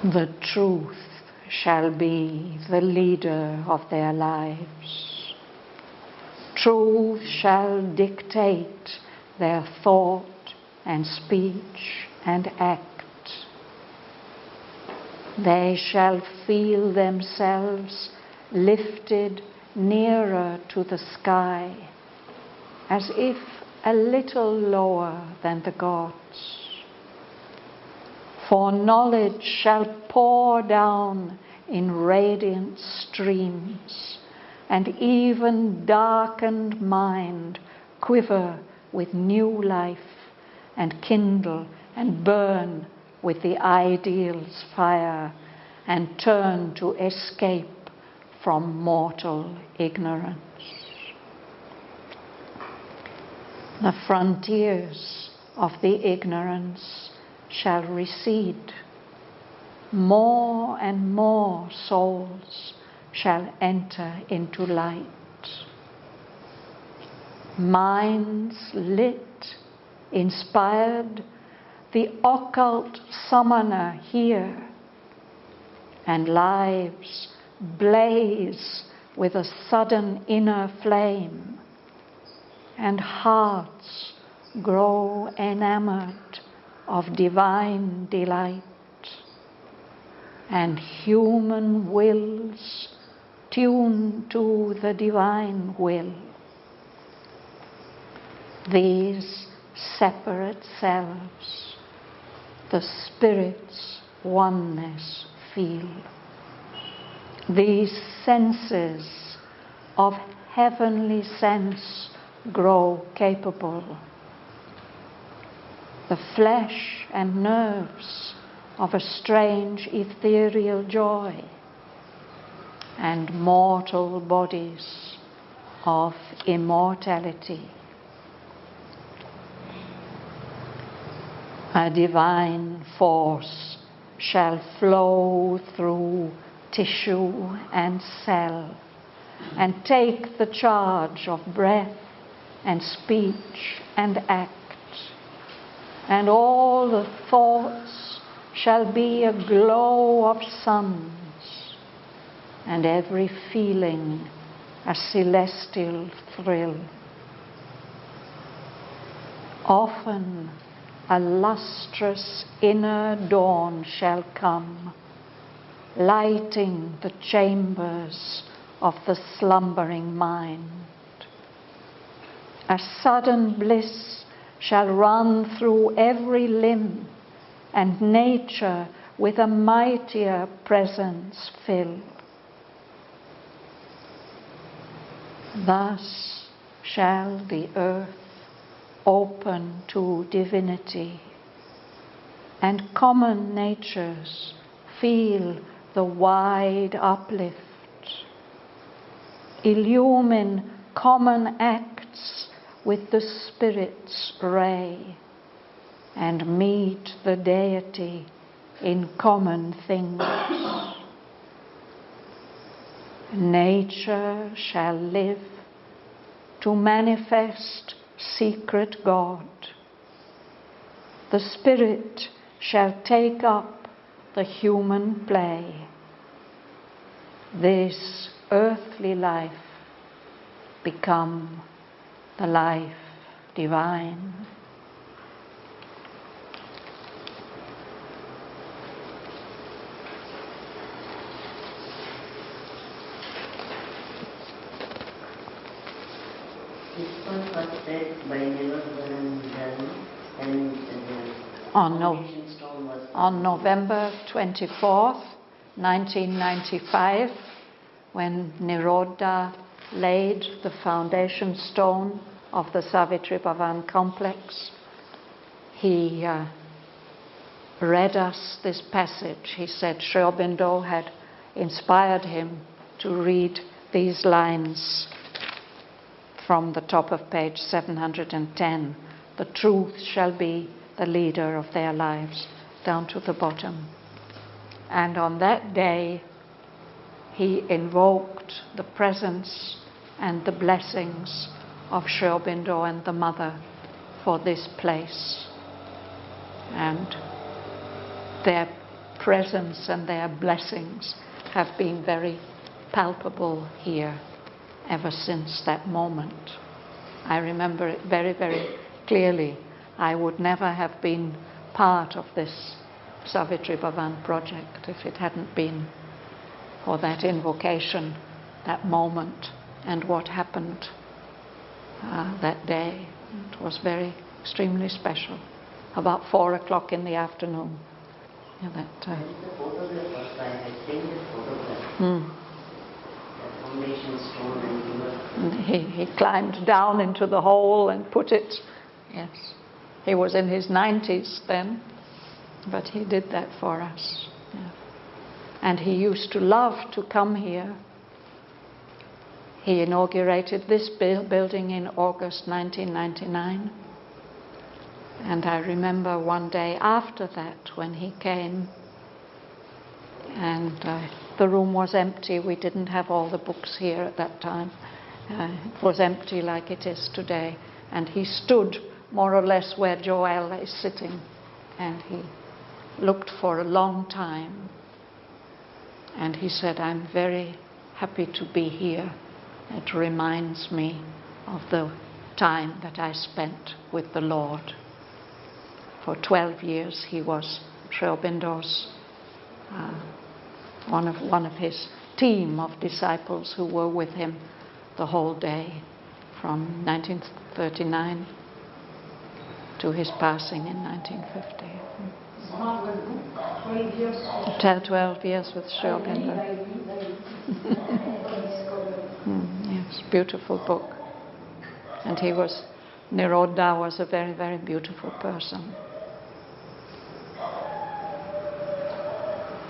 The truth shall be the leader of their lives. Truth shall dictate their thought and speech and act. They shall feel themselves lifted nearer to the sky, as if a little lower than the gods. For knowledge shall pour down in radiant streams, and even darkened mind quiver with new life, and kindle and burn with the ideal's fire, and turn to escape from mortal ignorance. The frontiers of the ignorance shall recede. More and more souls shall enter into light. Minds lit, inspired, the occult summoner here, and lives blaze with a sudden inner flame, and hearts grow enamoured of divine delight, and human wills tune to the divine will. These separate selves, the Spirit's oneness feel. These senses of heavenly sense grow capable. The flesh and nerves of a strange ethereal joy, and mortal bodies of immortality. A divine force shall flow through tissue and cell, and take the charge of breath and speech and act, and all the thoughts shall be a glow of suns, and every feeling a celestial thrill. Often a lustrous inner dawn shall come, lighting the chambers of the slumbering mind. A sudden bliss shall run through every limb, and nature with a mightier presence fill. Thus shall the earth open to divinity, and common natures feel the wide uplift. Illumine common acts with the Spirit's ray, and meet the deity in common things. Nature shall live to manifest secret God. The Spirit shall take up the human play. This earthly life become the life divine. This one was read by NIROD-DA'S and on November 24th, 1995, when NIROD-DA laid the foundation stone of the Savitri Bhavan complex, he read us this passage. He said Aurobindo had inspired him to read these lines from the top of page 710. The truth shall be the leader of their lives, down to the bottom. And on that day, he invoked the presence and the blessings of Aurobindo and the Mother for this place. And their presence and their blessings have been very palpable here ever since that moment. I remember it very, very clearly. I would never have been part of this Savitri Bhavan project if it hadn't been for that invocation, that moment, and what happened that day. It was very extremely special. About 4 o'clock in the afternoon. Yeah, The photograph was I had seen this photograph. The foundation stone and quiver. He climbed down into the hole and put it. Yes, he was in his 90s then, but he did that for us. Yeah. And he used to love to come here. He inaugurated this building in August 1999. And I remember one day after that when he came, and the room was empty. We didn't have all the books here at that time. It was empty like it is today. And he stood more or less where Joelle is sitting, and he looked for a long time. And he said, "I'm very happy to be here. It reminds me of the time that I spent with the Lord." For 12 years he was Aurobindo's, one of his team of disciples who were with him the whole day from 1939 to his passing in 1950. 12 years with Aurobindo. Yes, beautiful book. And NIROD-DA'S was a very, very beautiful person.